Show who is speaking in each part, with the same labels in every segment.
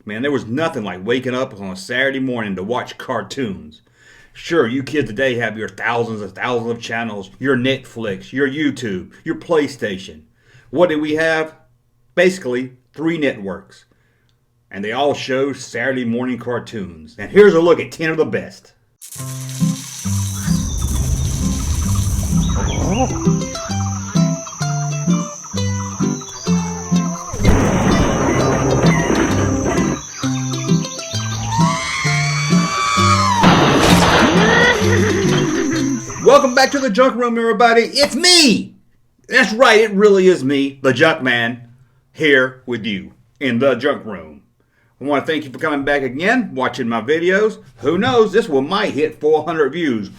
Speaker 1: Man, there was nothing like waking up on a Saturday morning to watch cartoons. Sure, you kids today have your thousands and thousands of channels, your Netflix, your YouTube, your PlayStation. What did we have? Basically, 3 networks. And they all show Saturday morning cartoons. And here's a look at 10 of the best. Welcome back to the Junk Room, everybody. It's me! That's right, it really is me, the Junkman, here with you in the Junk Room. I want to thank you for coming back again, watching my videos. Who knows, this one might hit 400 views.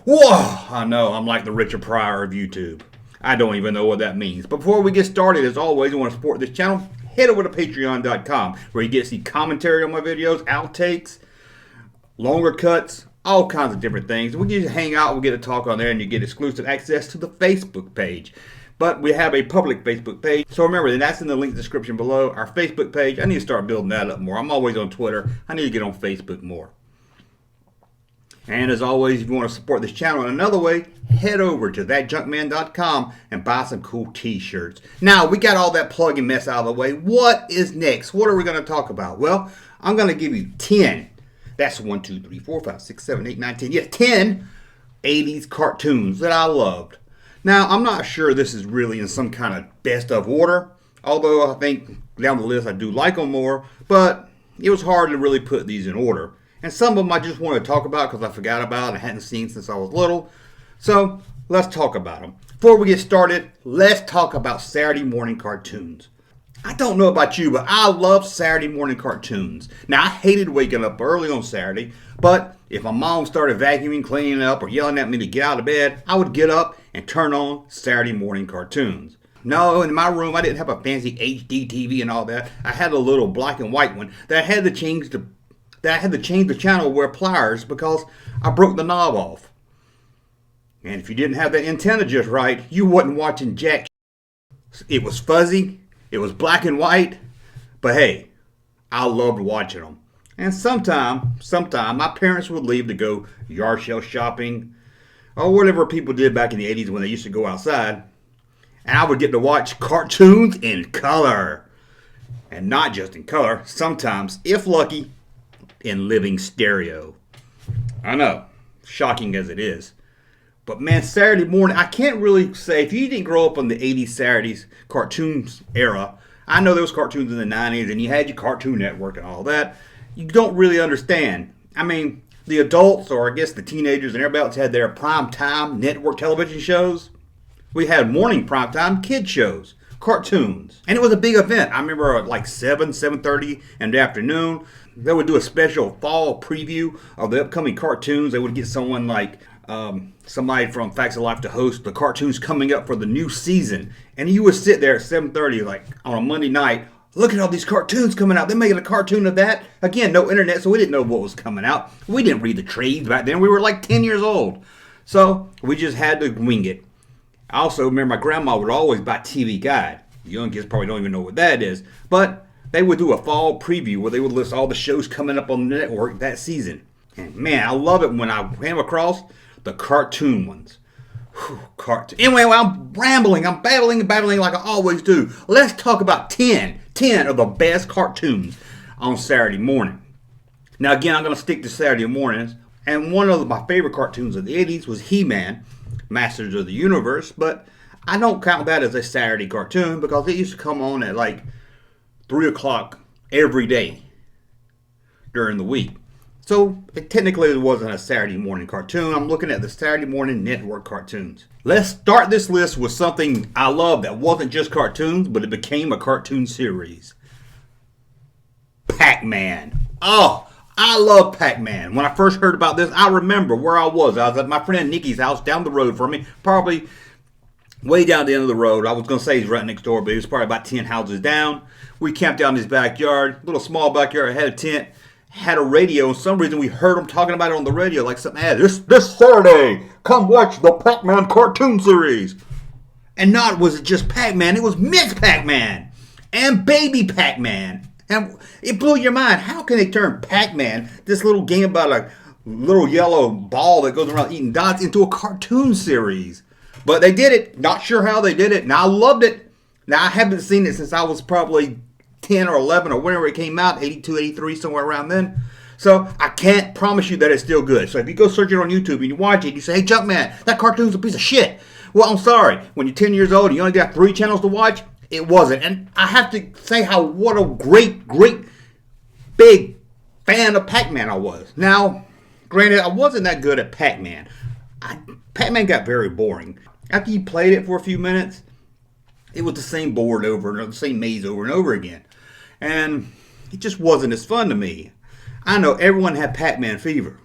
Speaker 1: Whoa! I know, I'm like the Richard Pryor of YouTube. I don't even know what that means. But before we get started, as always, you want to support this channel, head over to patreon.com, where you get to see commentary on my videos, outtakes, longer cuts, all kinds of different things. We can just hang out, we get to talk on there, and you get exclusive access to the Facebook page. But we have a public Facebook page. So remember, that's in the link description below. Our Facebook page, I need to start building that up more. I'm always on Twitter. I need to get on Facebook more. And as always, if you want to support this channel in another way, head over to thatjunkman.com and buy some cool t-shirts. Now, we got all that plugging mess out of the way. What is next? What are we going to talk about? Well, I'm going to give you 10. That's 1, 2, 3, 4, 5, 6, 7, 8, 9, 10. Yes, 10 80s cartoons that I loved. Now, I'm not sure this is really in some kind of best of order, although I think down the list I do like them more, but it was hard to really put these in order. And some of them I just want to talk about because I forgot about and I hadn't seen since I was little. So, let's talk about them. Before we get started, let's talk about Saturday morning cartoons. I don't know about you, but I love Saturday morning cartoons. Now, I hated waking up early on Saturday, but if my mom started vacuuming, cleaning up, or yelling at me to get out of bed, I would get up and turn on Saturday morning cartoons. No, in my room, I didn't have a fancy HD TV and all that. I had a little black and white one that I had to change the channel with pliers because I broke the knob off. And if you didn't have that antenna just right, you wasn't watching jack. It was fuzzy. It was black and white, but hey, I loved watching them. And sometime, my parents would leave to go yard sale shopping or whatever people did back in the 80s when they used to go outside. And I would get to watch cartoons in color. And not just in color, sometimes, if lucky, in living stereo. I know, shocking as it is. But man, Saturday morning, I can't really say, if you didn't grow up on the 80s Saturdays cartoons era, I know there was cartoons in the 90s and you had your Cartoon Network and all that, you don't really understand. I mean, the adults, or I guess the teenagers and everybody else had their primetime network television shows. We had morning primetime kid shows, cartoons. And it was a big event. I remember at like 7:30 in the afternoon, they would do a special fall preview of the upcoming cartoons. They would get someone like somebody from Facts of Life to host the cartoons coming up for the new season. And you would sit there at 7:30 like on a Monday night, look at all these cartoons coming out. They're making a cartoon of that. Again, no internet, so we didn't know what was coming out. We didn't read the trades back then. We were like 10 years old. So we just had to wing it. I also remember my grandma would always buy TV Guide. Young kids probably don't even know what that is. But they would do a fall preview where they would list all the shows coming up on the network that season. And man, I love it when I came across the cartoon ones. Cartoon. Anyway, well, I'm rambling. I'm babbling like I always do. Let's talk about 10 of the best cartoons on Saturday morning. Now, again, I'm going to stick to Saturday mornings. And one of my favorite cartoons of the 80s was He-Man, Masters of the Universe. But I don't count that as a Saturday cartoon because it used to come on at like 3 o'clock every day during the week. So, technically it wasn't a Saturday morning cartoon. I'm looking at the Saturday morning network cartoons. Let's start this list with something I love that wasn't just cartoons, but it became a cartoon series. Pac-Man. Oh, I love Pac-Man. When I first heard about this, I remember where I was. I was at my friend Nikki's house down the road from me. Probably way down the end of the road. I was going to say he's right next door, but he was probably about 10 houses down. We camped out in his backyard. Little small backyard. Had a tent. Had a radio, and for some reason we heard them talking about it on the radio, like something, hey, this Saturday, come watch the Pac-Man cartoon series. And not was it just Pac-Man, it was Miss Pac-Man, and Baby Pac-Man, And it blew your mind. How can they turn Pac-Man, this little game about a little yellow ball that goes around eating dots, into a cartoon series? But they did it. Not sure how they did it. Now, I loved it. Now, I haven't seen it since I was probably 10 or 11 or whenever it came out, 82, 83, somewhere around then. So I can't promise you that it's still good. So if you go search it on YouTube and you watch it, you say, hey, Junkman, that cartoon's a piece of shit. Well, I'm sorry. When you're 10 years old and you only got 3 channels to watch, it wasn't. And I have to say what a great, big fan of Pac-Man I was. Now, granted, I wasn't that good at Pac-Man. Pac-Man got very boring. After you played it for a few minutes, it was the same board over and the same maze over and over again. And it just wasn't as fun to me. I know everyone had Pac-Man fever,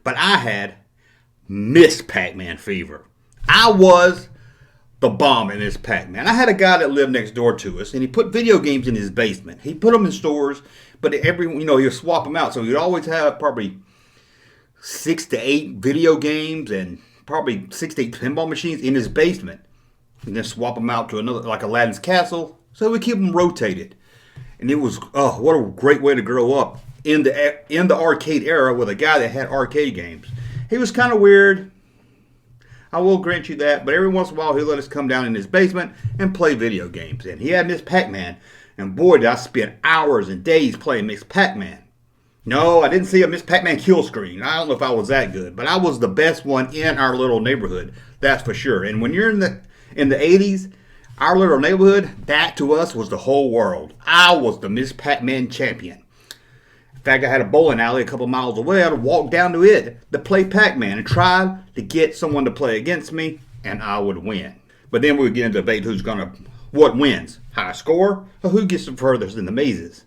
Speaker 1: but I had Miss Pac-Man fever. I was the bomb in this Pac-Man. I had a guy that lived next door to us, and he put video games in his basement. He put them in stores, but he would swap them out. So he'd always have probably 6 to 8 video games and probably 6 to 8 pinball machines in his basement, and then swap them out to another, like Aladdin's Castle. So we keep them rotated. And it was, what a great way to grow up in the arcade era with a guy that had arcade games. He was kind of weird, I will grant you that, but every once in a while he'll let us come down in his basement and play video games. And he had Miss Pac-Man, and boy did I spend hours and days playing Miss Pac-Man. No, I didn't see a Miss Pac-Man kill screen. I don't know if I was that good, but I was the best one in our little neighborhood, that's for sure. And when you're in the 80s, our little neighborhood, that to us was the whole world. I was the Miss Pac-Man champion. In fact, I had a bowling alley a couple miles away. I'd walk down to it to play Pac-Man and try to get someone to play against me, and I would win. But then we would get into debate what wins, high score, or who gets the furthest in the mazes.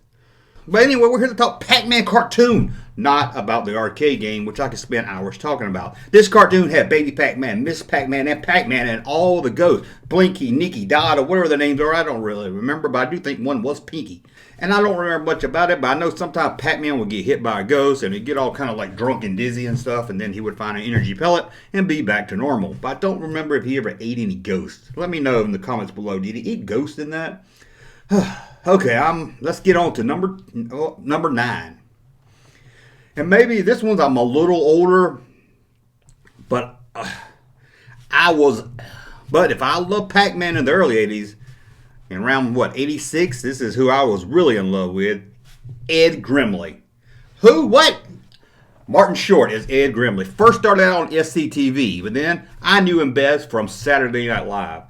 Speaker 1: But anyway, we're here to talk PacMan Cartoon, not about the arcade game, which I could spend hours talking about. This cartoon had Baby Pac-Man, Miss Pac-Man, and Pac-Man, and all the ghosts. Blinky, Nicky, Dot, or whatever the names are, I don't really remember, but I do think one was Pinky. And I don't remember much about it, but I know sometimes Pac-Man would get hit by a ghost, and he'd get all kind of like drunk and dizzy and stuff, and then he would find an energy pellet and be back to normal. But I don't remember if he ever ate any ghosts. Let me know in the comments below, did he eat ghosts in that? Okay, let's get on to number 9. And maybe this one's I'm a little older, but if I love Pac-Man in the early 80s, and around 86, this is who I was really in love with, Ed Grimley. Who? What? Martin Short is Ed Grimley. First started out on SCTV, but then I knew him best from Saturday Night Live.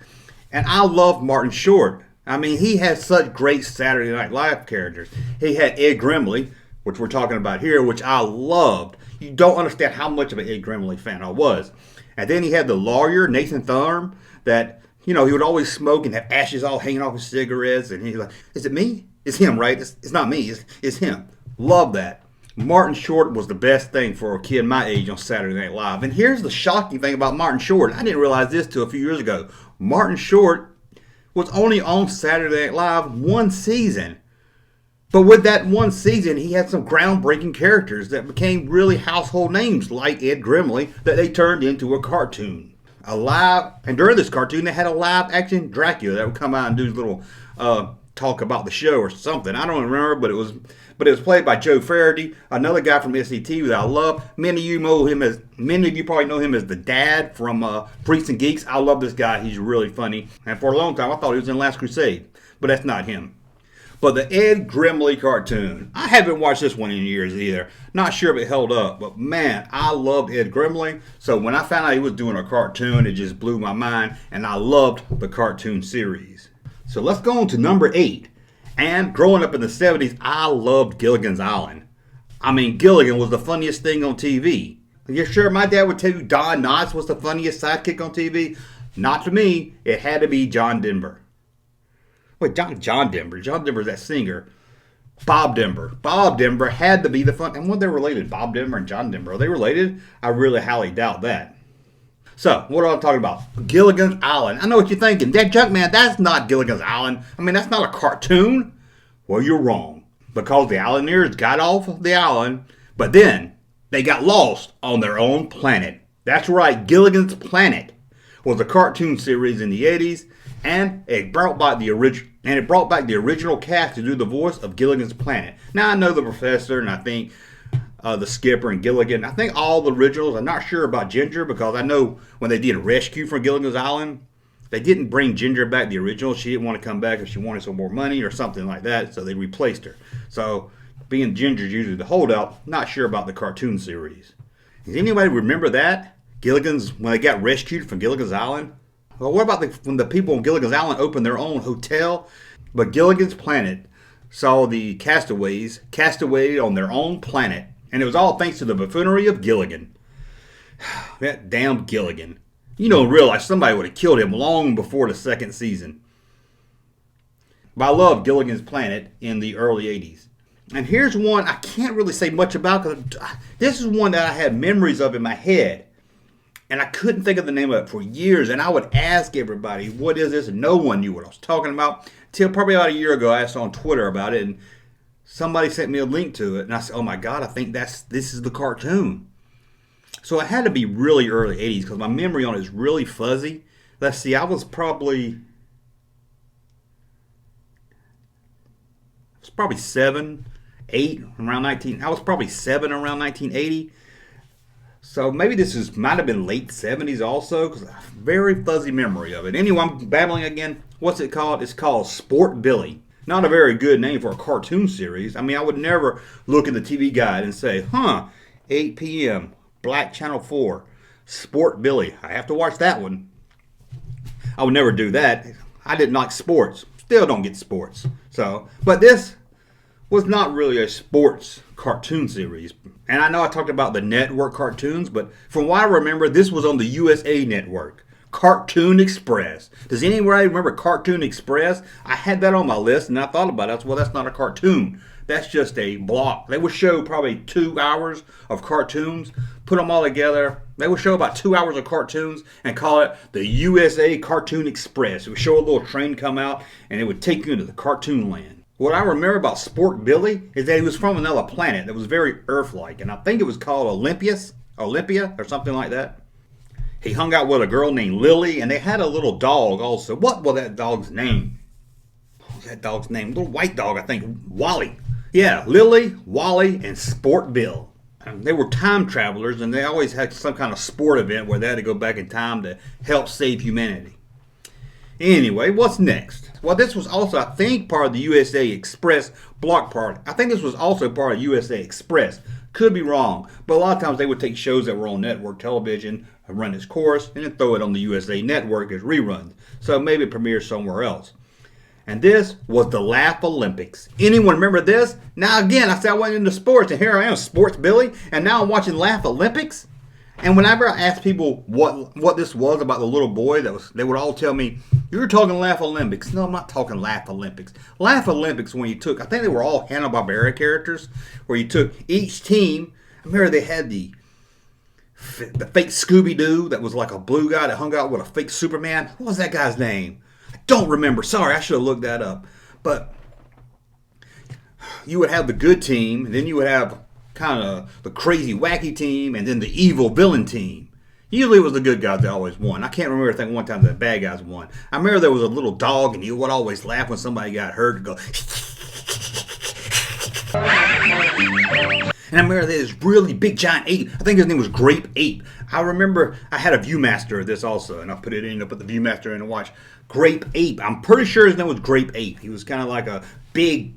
Speaker 1: And I loved Martin Short. I mean, he had such great Saturday Night Live characters. He had Ed Grimley, which we're talking about here, which I loved. You don't understand how much of an Ed Grimley fan I was. And then he had the lawyer, Nathan Thurm, that, he would always smoke and have ashes all hanging off his cigarettes. And he's like, is it me? It's him, right? It's not me. It's him. Love that. Martin Short was the best thing for a kid my age on Saturday Night Live. And here's the shocking thing about Martin Short. I didn't realize this till a few years ago. Martin Short was only on Saturday Night Live one season. But with that one season, he had some groundbreaking characters that became really household names, like Ed Grimley, that they turned into a cartoon. And during this cartoon, they had a live action Dracula that would come out and do his little talk about the show or something. I don't remember, but it was played by Joe Faraday, another guy from SCTV that I love. Many of you probably know him as the dad from Freaks and Geeks. I love this guy. He's really funny. And for a long time, I thought he was in Last Crusade, but that's not him. But the Ed Grimley cartoon, I haven't watched this one in years either. Not sure if it held up, but man, I loved Ed Grimley. So when I found out he was doing a cartoon, it just blew my mind, and I loved the cartoon series. So let's go on to number 8. And growing up in the 70s, I loved Gilligan's Island. I mean, Gilligan was the funniest thing on TV. You're sure my dad would tell you Don Knotts was the funniest sidekick on TV? Not to me. It had to be John Denver. Wait, John Denver. John Denver's that singer. Bob Denver. Bob Denver had to be the fun. And when they're related, Bob Denver and John Denver, are they related? I really highly doubt that. So, what are I talking about? Gilligan's Island. I know what you're thinking. That Junkman, that's not Gilligan's Island. I mean, that's not a cartoon. Well, you're wrong. Because the Islanders got off the island, but then they got lost on their own planet. That's right, Gilligan's Planet. was a cartoon series in the 80s, and it brought back the original cast to do the voice of Gilligan's Planet. Now I know the professor, and I think the skipper and Gilligan. I think all the originals. I'm not sure about Ginger, because I know when they did a rescue from Gilligan's Island, they didn't bring Ginger back, the original. She didn't want to come back if she wanted some more money or something like that, so they replaced her. So being Ginger's usually the holdout, not sure about the cartoon series. Does anybody remember that? Gilligan's, when they got rescued from Gilligan's Island? Well, what about when the people on Gilligan's Island opened their own hotel? But Gilligan's Planet saw the castaways castawated on their own planet, and it was all thanks to the buffoonery of Gilligan. That damn Gilligan. You don't realize somebody would have killed him long before the second season. But I love Gilligan's Planet in the early 80s. And here's one I can't really say much about, because this is one that I had memories of in my head. And I couldn't think of the name of it for years. And I would ask everybody, what is this? And no one knew what I was talking about. Till probably about a year ago, I asked on Twitter about it. And somebody sent me a link to it. And I said, oh my God, I think this is the cartoon. So it had to be really early 80s, because my memory on it is really fuzzy. Let's see, I was probably 7, 8 around 19. I was probably 7 around 1980. So maybe might have been late 70s also, because I have a very fuzzy memory of it. Anyway, I'm babbling again. What's it called? It's called Sport Billy. Not a very good name for a cartoon series. I mean, I would never look in the TV guide and say, 8 p.m., Black Channel 4, Sport Billy. I have to watch that one. I would never do that. I didn't like sports. Still don't get sports. But this was not really a sports cartoon series. And I know I talked about the network cartoons, but from what I remember, this was on the USA Network. Cartoon Express. Does anybody remember Cartoon Express? I had that on my list, and I thought about it. Well, that's not a cartoon. That's just a block. They would show probably 2 hours of cartoons, put them all together. They would show about 2 hours of cartoons and call it the USA Cartoon Express. It would show a little train come out, and it would take you into the cartoon land. What I remember about Sport Billy is that he was from another planet that was very Earth-like, and I think it was called Olympia, or something like that. He hung out with a girl named Lily, and they had a little dog also. What was that dog's name? What was that dog's name? Little white dog, I think. Wally. Yeah, Lily, Wally, and Sport Bill. They were time travelers, and they always had some kind of sport event where they had to go back in time to help save humanity. Anyway, what's next? Well, this was also, I think, part of the USA Express block party. I think this was also part of USA Express. Could be wrong, but a lot of times they would take shows that were on network television and run its course, and then throw it on the USA Network as reruns. So maybe it premieres somewhere else. And this was the Laff-a-lympics. Anyone remember this? Now again, I said I went into sports, and here I am, Sports Billy, and now I'm watching Laff-a-lympics. And whenever I asked people what this was about the little boy, they would all tell me, you're talking Laff-a-lympics. No, I'm not talking Laff-a-lympics. Laff-a-lympics, when you took, I think they were all Hanna-Barbera characters, where you took each team. I remember they had the fake Scooby Doo that was like a blue guy that hung out with a fake Superman. What was that guy's name? I don't remember. Sorry, I should have looked that up. But you would have the good team, and then you would have kind of the crazy wacky team, and then the evil villain team. Usually it was the good guys that always won. I can't remember if one time the bad guys won. I remember there was a little dog, and he would always laugh when somebody got hurt and go. And I remember this really big giant ape. I think his name was Grape Ape. I remember I had a Viewmaster of this also, and I put the Viewmaster in and watch Grape Ape. I'm pretty sure his name was Grape Ape. He was kind of like a big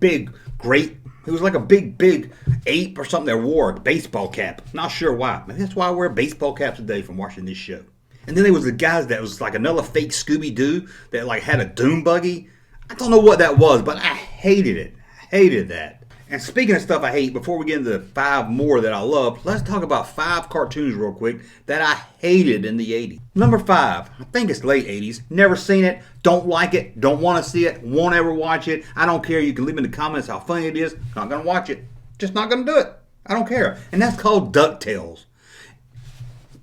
Speaker 1: grape. He was like a big ape or something that wore a baseball cap. Not sure why. Maybe that's why I wear baseball caps today from watching this show. And then there was the guys that was like another fake Scooby Doo that like had a doom buggy. I don't know what that was, but I hated it. I hated that. And speaking of stuff I hate, before we get into 5 more that I love, let's talk about 5 cartoons real quick that I hated in the 80s. Number 5, I think it's late 80s. Never seen it, don't like it, don't want to see it, won't ever watch it. I don't care. You can leave in the comments how funny it is. Not going to watch it. Just not going to do it. I don't care. And that's called DuckTales.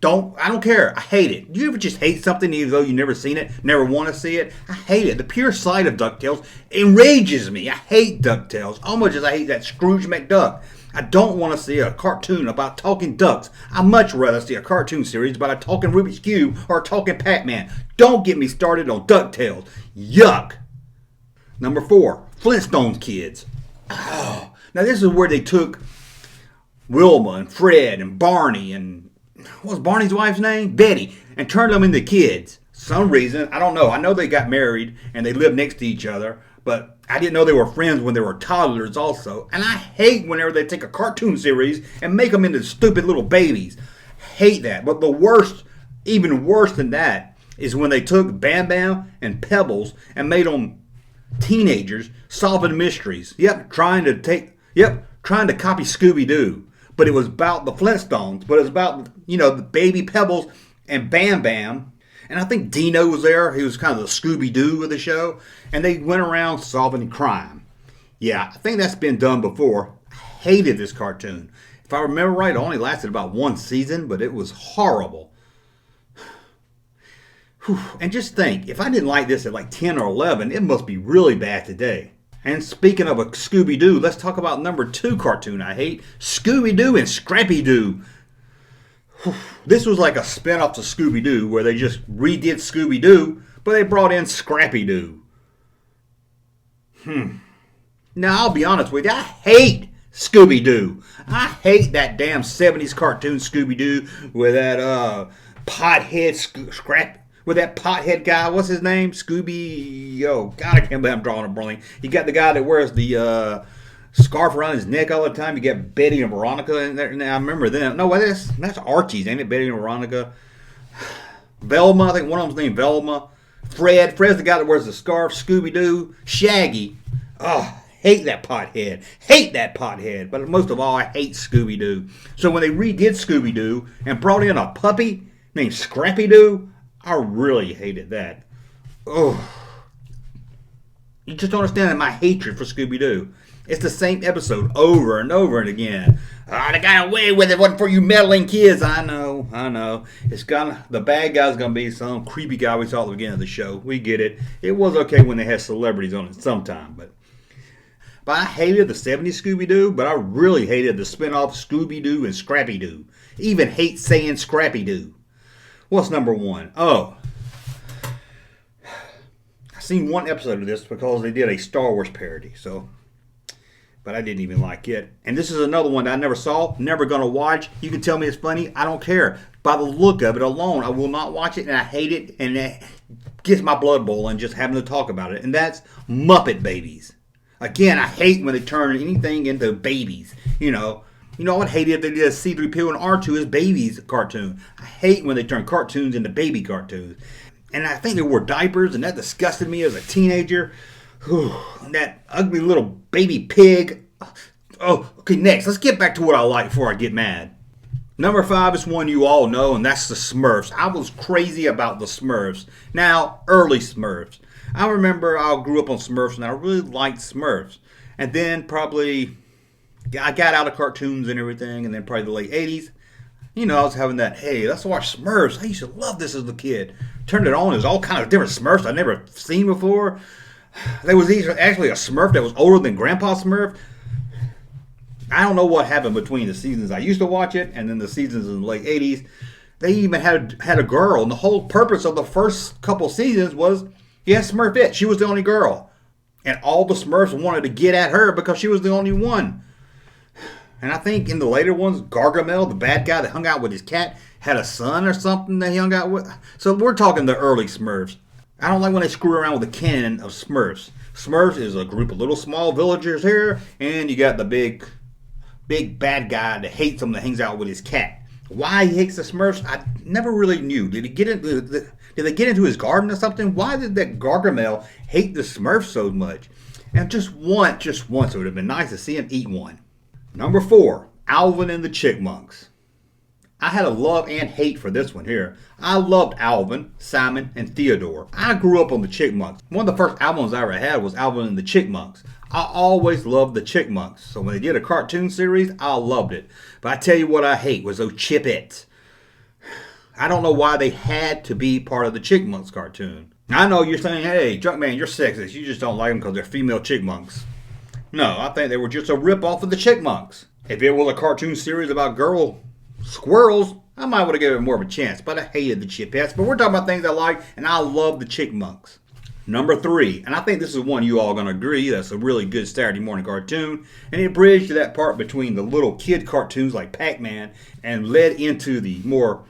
Speaker 1: I don't care. I hate it. Do you ever just hate something even though you never seen it, never want to see it? I hate it. The pure sight of DuckTales enrages me. I hate DuckTales almost as I hate that Scrooge McDuck. I don't want to see a cartoon about talking ducks. I'd much rather see a cartoon series about a talking Rubik's Cube or a talking Pac-Man. Don't get me started on DuckTales. Yuck. Number 4, Flintstones Kids. Oh, now this is where they took Wilma and Fred and Barney and what was Barney's wife's name? Betty, and turned them into kids. Some reason, I don't know. I know they got married and they lived next to each other, but I didn't know they were friends when they were toddlers also. And I hate whenever they take a cartoon series and make them into stupid little babies. Hate that. But the worst, even worse than that, is when they took Bam Bam and Pebbles and made them teenagers solving mysteries. Trying to copy Scooby-Doo. But it was about the Flintstones. But it was about, the baby Pebbles and Bam Bam. And I think Dino was there. He was kind of the Scooby-Doo of the show. And they went around solving crime. Yeah, I think that's been done before. I hated this cartoon. If I remember right, it only lasted about one season, but it was horrible. And just think, if I didn't like this at like 10 or 11, it must be really bad today. And speaking of a Scooby-Doo, let's talk about number 2 cartoon I hate, Scooby-Doo and Scrappy Doo. This was like a spin-off to Scooby-Doo where they just redid Scooby-Doo, but they brought in Scrappy Doo. Now, I'll be honest with you, I hate Scooby-Doo. I hate that damn 70s cartoon Scooby-Doo with that with that pothead guy. What's his name? Scooby. Oh, God, I can't believe I'm drawing a blank. You got the guy that wears the scarf around his neck all the time. You got Betty and Veronica in there. Now, I remember them. No, that's Archie's, ain't it? Betty and Veronica. Velma, I think one of them's named Velma. Fred's the guy that wears the scarf. Scooby-Doo. Shaggy. Oh, hate that pothead. Hate that pothead. But most of all, I hate Scooby-Doo. So when they redid Scooby-Doo and brought in a puppy named Scrappy Doo, I really hated that. Oh. You just don't understand my hatred for Scooby-Doo. It's the same episode over and over and again. They got away with it. Wasn't for you meddling kids. I know. The bad guy's gonna be some creepy guy we saw at the beginning of the show. We get it. It was okay when they had celebrities on it sometime, but I hated the 70s Scooby-Doo, but I really hated the spin-off Scooby-Doo and Scrappy Doo. Even hate saying Scrappy Doo. What's number 1? Oh. I seen one episode of this because they did a Star Wars parody, but I didn't even like it. And this is another one that I never saw, never going to watch. You can tell me it's funny. I don't care. By the look of it alone, I will not watch it, and I hate it, and it gets my blood boiling just having to talk about it. And that's Muppet Babies. Again, I hate when they turn anything into babies. I would hate it if they did a C-3PO and R2 as babies cartoon. I hate when they turn cartoons into baby cartoons. And I think they wore diapers, and that disgusted me as a teenager. And that ugly little baby pig. Oh, okay, next. Let's get back to what I like before I get mad. Number 5 is one you all know, and that's the Smurfs. I was crazy about the Smurfs. Now, early Smurfs. I remember I grew up on Smurfs, and I really liked Smurfs. And then probably I got out of cartoons and everything, and then probably the late 80s. I was having that, hey, let's watch Smurfs. I used to love this as a kid. Turned it on, there's all kind of different Smurfs I'd never seen before. There was actually a Smurf that was older than Grandpa Smurf. I don't know what happened between the seasons I used to watch it and then the seasons in the late 80s. They even had a girl, and the whole purpose of the first couple seasons was, Smurfette. She was the only girl. And all the Smurfs wanted to get at her because she was the only one. And I think in the later ones, Gargamel, the bad guy that hung out with his cat, had a son or something that he hung out with. So we're talking the early Smurfs. I don't like when they screw around with the canon of Smurfs. Smurfs is a group of little small villagers here, and you got the big bad guy that hates them that hangs out with his cat. Why he hates the Smurfs, I never really knew. Did they get into his garden or something? Why did that Gargamel hate the Smurfs so much? And just once, it would have been nice to see him eat one. Number 4, Alvin and the Chipmunks. I had a love and hate for this one here. I loved Alvin, Simon, and Theodore. I grew up on the Chipmunks. One of the first albums I ever had was Alvin and the Chipmunks. I always loved the Chipmunks. So when they did a cartoon series, I loved it. But I tell you what I hate was those Chipettes. I don't know why they had to be part of the Chipmunks cartoon. I know you're saying, hey, Junkman, you're sexist. You just don't like them because they're female chipmunks. No, I think they were just a rip-off of the Chipmunks. If it was a cartoon series about girl squirrels, I might would have given it more of a chance, but I hated the Chipettes. But we're talking about things I like, and I love the Chipmunks. Number 3, and I think this is one you all are going to agree, that's a really good Saturday morning cartoon, and it bridged to that part between the little kid cartoons like Pac-Man and led into the more,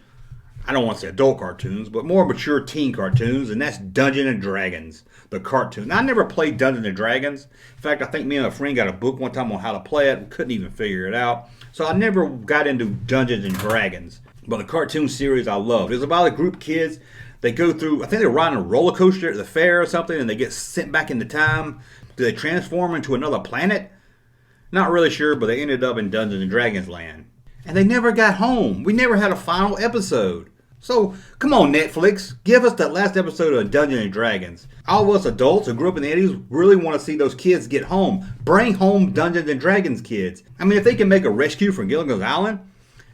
Speaker 1: I don't want to say adult cartoons, but more mature teen cartoons, and that's Dungeons and Dragons, the cartoon. Now, I never played Dungeons and Dragons. In fact, I think me and a friend got a book one time on how to play it. We couldn't even figure it out. So I never got into Dungeons and Dragons. But the cartoon series I loved. It was about a group of kids. They go through, I think they're riding a roller coaster at the fair or something, and they get sent back into time. Do they transform into another planet? Not really sure, but they ended up in Dungeons and Dragons land. And they never got home. We never had a final episode. So, come on, Netflix. Give us that last episode of Dungeons and Dragons. All of us adults who grew up in the 80s really want to see those kids get home. Bring home Dungeons and Dragons kids. I mean, if they can make a rescue from Gilligans Island,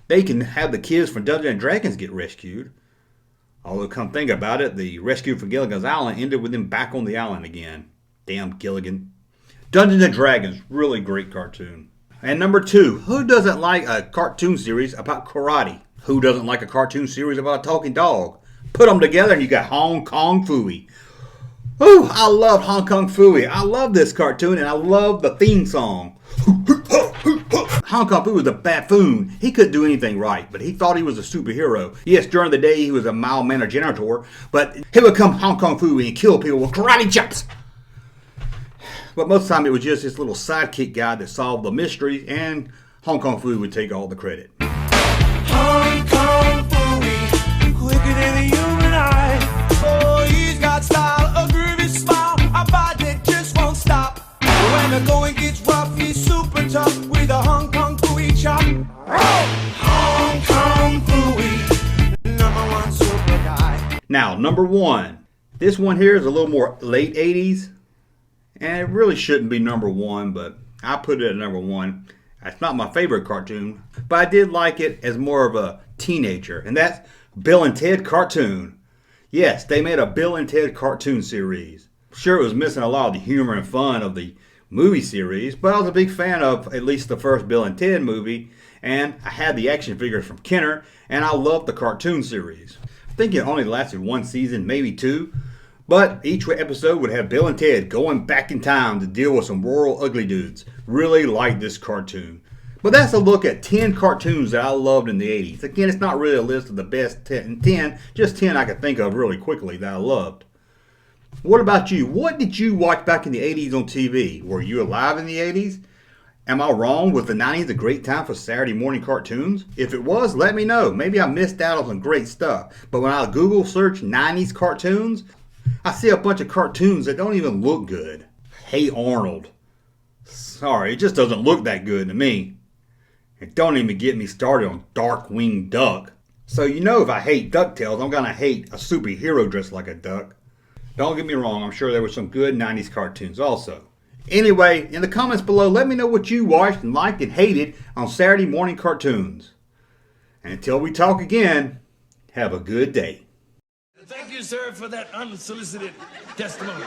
Speaker 1: they can have the kids from Dungeons and Dragons get rescued. Although, come think about it, the rescue from Gilligan's Island ended with them back on the island again. Damn Gilligan. Dungeons and Dragons, really great cartoon. And number 2, who doesn't like a cartoon series about karate? Who doesn't like a cartoon series about a talking dog? Put them together and you got Hong Kong Phooey. Ooh, I love Hong Kong Phooey. I love this cartoon and I love the theme song. Hong Kong Phooey was a buffoon. He couldn't do anything right, but he thought he was a superhero. Yes, during the day he was a mild-mannered janitor, but he would come Hong Kong Phooey and kill people with karate chops. But most of the time it was just this little sidekick guy that solved the mystery, and Hong Kong Phooey would take all the credit.
Speaker 2: Hong Kong Phooey, quicker than a human eye. Oh, he's got style, a groovy smile, a body that just won't stop. When the going gets rough, he's super tough with a Hong Kong Phooey chop. Hong Kong Phooey, #1 super guy.
Speaker 1: Now, number 1. This one here is a little more late 80s, and it really shouldn't be number 1, but I put it at number 1. It's not my favorite cartoon, but I did like it as more of a teenager, and that's Bill and Ted Cartoon. Yes, they made a Bill and Ted cartoon series. Sure, it was missing a lot of the humor and fun of the movie series, but I was a big fan of at least the first Bill and Ted movie, and I had the action figures from Kenner, and I loved the cartoon series. I think it only lasted 1 season, maybe 2, but each episode would have Bill and Ted going back in time to deal with some rural ugly dudes. Really liked this cartoon. But that's a look at 10 cartoons that I loved in the 80s. Again, it's not really a list of the best 10, just 10 I could think of really quickly that I loved. What about you? What did you watch back in the 80s on TV? Were you alive in the 80s? Am I wrong? Was the 90s a great time for Saturday morning cartoons? If it was, let me know. Maybe I missed out on some great stuff. But when I Google search 90s cartoons, I see a bunch of cartoons that don't even look good. Hey Arnold. Sorry, it just doesn't look that good to me. And don't even get me started on Darkwing Duck. So you know if I hate DuckTales, I'm going to hate a superhero dressed like a duck. Don't get me wrong, I'm sure there were some good 90s cartoons also. Anyway, in the comments below, let me know what you watched and liked and hated on Saturday morning cartoons. And until we talk again, have a good day.
Speaker 3: Thank you, sir, for that unsolicited testimony.